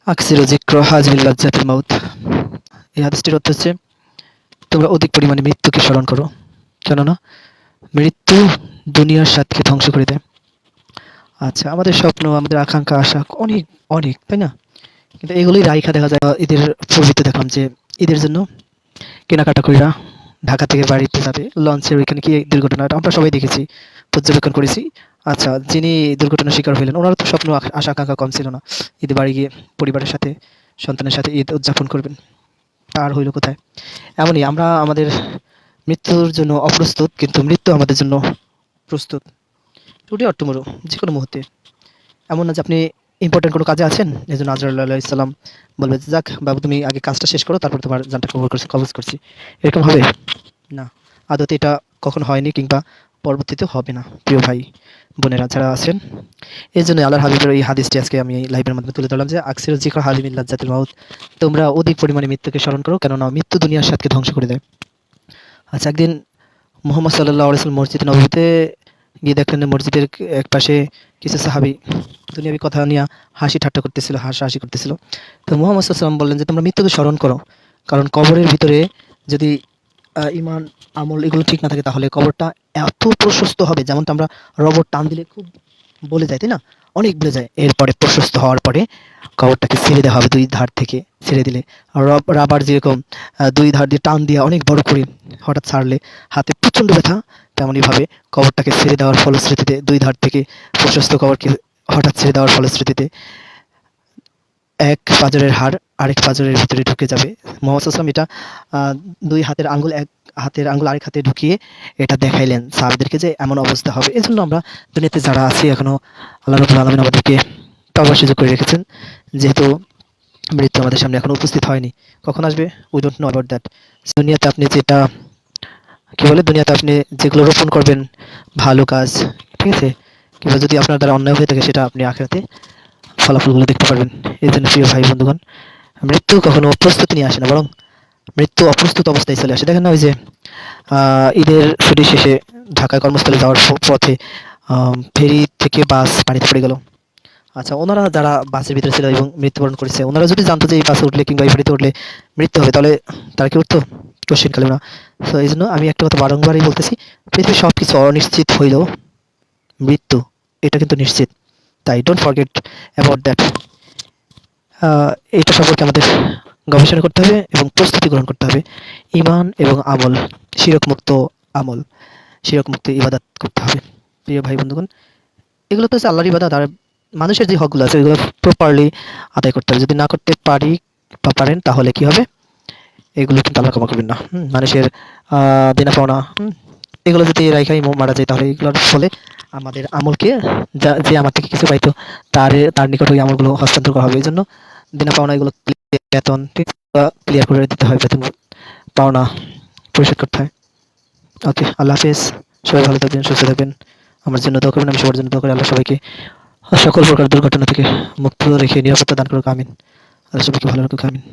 আকসিরু যিকরা হাযিহিল লাযযাতিল মাউত। এই হাদিসটির অর্থ হচ্ছে, তোমরা অধিক পরিমাণে মৃত্যুকে স্মরণ করো, কেননা মৃত্যু দুনিয়ার স্বাদকে ধ্বংস করে দেয়। আচ্ছা, আমাদের স্বপ্ন, আমাদের আকাঙ্ক্ষা, আশা অনেক অনেক, তাই না? কিন্তু এগুলোই রাইখা দেখা যায় ঈদের পূর্বেতে দেখলাম যে ঈদের জন্য কেনাকাটা কইরা ঢাকা থেকে বাড়িতে যাবে, লঞ্চের ওইখানে কি দুর্ঘটনা আমরা সবাই দেখেছি, পর্যবেক্ষণ করেছি। আচ্ছা, যিনি দুর্ঘটনার শিকার হইলেন ওনার তো স্বপ্ন আশা আকাঙ্ক্ষা কম ছিল না ঈদে বাড়ি গিয়ে পরিবারের সাথে, সন্তানের সাথে ঈদ উদযাপন করবেন। তার হইল কোথায়? এমনই আমরা আমাদের মৃত্যুর জন্য অপ্রস্তুত, কিন্তু মৃত্যু আমাদের জন্য প্রস্তুত। টুডে অর টুমরো, যে কোনো মুহূর্তে। এমন না যে আপনি ইম্পর্টেন্ট কোনো কাজে আছেন, এজন্য আজরাইল আলাইহিস সালাম বলবে যে, যাক বাবু তুমি আগে কাজটা শেষ করো, তারপর তোমার জানটা কবজ করছি। এরকম হবে না, আদতে এটা কখনো হয়নি, কিংবা পরবর্তীতেও হবে না। প্রিয় ভাই বোনেরা যারা আছেন, এই জন্য আল্লাহর হাবিবের এই হাদিসটি আজকে আমি এই লাইভের মাধ্যমে তুলে ধরলাম যে, আকসিরু যিকরা হাযিহিল লাযযাতিল মাউত, তোমরা অধিক পরিমাণে মৃত্যুকে স্মরণ করো, কেননা মৃত্যু দুনিয়ার স্বাদকে ধ্বংস করে দেয়। আচ্ছা, একদিন মুহাম্মদ সাল্লাল্লাহু আলাইহি ওয়াসাল্লাম মসজিদে নববীতে গিয়ে দেখলেন মসজিদের এক পাশে কিছু সাহাবী দুনিয়াবি কথা নিয়ে হাসি ঠাট্টা করতেছিল, হাসাহাসি করতেছিল। তো মুহাম্মদ সাল্লাল্লাহু আলাইহি ওয়াসাল্লাম বললেন যে, তোমরা মৃত্যুকে স্মরণ করো, কারণ কবরের ভিতরে যদি ঈমান, আমল এগুলো ঠিক না থাকে, তাহলে কবরটা এত প্রশস্ত হবে, যেমনটা আমরা রবার টান দিলে খুব বলে যায়, তাই না? অনেক বলে যায়। এরপরে প্রশস্ত হওয়ার পরে কবরটাকে ছেড়ে দেওয়া হবে, দুই ধার থেকে ছেড়ে দিলে রাবার যেরকম দুই ধার দিয়ে টান দিয়ে অনেক বড় করে হঠাৎ ছাড়লে হাতে প্রচণ্ড ব্যথা, তেমনইভাবে কবরটাকে ছেড়ে দেওয়ার ফলশ্রুতিতে, দুই ধার থেকে প্রশস্ত কবরকে হঠাৎ ছেড়ে দেওয়ার ফলশ্রুতিতে এক পাঁজরের হাড় আরেক পাঁজরের ভিতরে ঢুকে যাবে। মুহাম্মদ সাল্লাল্লাহু আলাইহি ওয়াসাল্লাম এটা দুই হাতের আঙ্গুল, এক হাতের আঙ্গুল আরেক হাতে ঢুকিয়ে এটা দেখাইলেন সাহাবীদেরকে যে এমন অবস্থা হবে। এজন্য আমরা দুনিয়াতে যারা আছি এখনো, আল্লাহ রাব্বুল আলামিন আমাদেরকে তওবার সুযোগ করে রেখেছেন। যেহেতু মৃত্যু আমাদের সামনে এখনো উপস্থিত হয়নি, কখন আসবে we don't know about that. দুনিয়াতে আপনি যেটা কি বলে, দুনিয়াতে আপনি যেগুলো রোপণ করবেন ভালো কাজ, ঠিক আছে, কিংবা যদি আপনার দ্বারা অন্যায় হয়ে থাকে, সেটা আপনি আখিরাতে ফলাফলগুলো দেখতে পারবেন। এই জন্য প্রিয় ভাই বন্ধুগণ, মৃত্যু কখনো প্রস্তুতি নিয়ে আসে না, বরং মৃত্যু অপ্রস্তুত অবস্থায় চলে আসে। দেখেন না, ওই যে ঈদের ছুটি শেষে ঢাকায় কর্মস্থলে যাওয়ার পথে ফেরি থেকে বাস পানিতে পড়ে গেল। আচ্ছা, ওনারা যারা বাসের ভিতরে ছিল এবং মৃত্যুবরণ করেছে, ওনারা যদি জানতো যে এই বাসে উঠলে কিংবা এই ফেরিতে উঠলে মৃত্যু হবে, তাহলে তারা কি উঠতো? কোশ্চেন কালেও না। সো এই জন্য আমি একটা কথা বারংবারই বলতেছি, পৃথিবীর সব কিছু অনিশ্চিত হইলেও মৃত্যু এটা কিন্তু নিশ্চিত। তাই ডোন্ট ফরগেট অ্যাবাউট দ্যাট। এটা সম্পর্কে আমাদের গবেষণা করতে হবে এবং প্রস্তুতি গ্রহণ করতে হবে। ঈমান এবং আমল, শিরকমুক্ত আমল, শিরকমুক্ত ইবাদত করতে হবে। প্রিয় ভাই বন্ধুগণ, এগুলো তো হচ্ছে আল্লাহর ইবাদত, আর মানুষের যে হকগুলো আছে ওইগুলো প্রপারলি আদায় করতে হবে। যদি না করতে পারি বা পারেন, তাহলে কি হবে? এগুলো কিন্তু আল্লাহ ক্ষমা করবেন না। মানুষের দেনা পাওনা, এগুলো যদি রাইখাই মারা যায়, তাহলে এগুলোর ফলে আমাদের আমলকে, যে আমার থেকে কিছু পাইতো, তার নিকট ওই আমলগুলো হস্তান্তর করা হবে। এই জন্য দেনা পাওনা এগুলো, বেতন ক্লিয়ার করে দিতে হয়, বেতন পাওনা পরিশোধ করতে হয়। ওকে, আল্লাহ হাফেজ। সবাই ভালো থাকবেন, সুস্থ থাকবেন। আমার জন্য দোয়া করবেন, আমি সবার জন্য দোয়া করি। আল্লাহ সবাইকে সকল প্রকার দুর্ঘটনা থেকে মুক্ত রেখে নিরাপত্তা দান করুক, আমিন। আল্লাহ সবাইকে ভালো রাখুক, আমিন।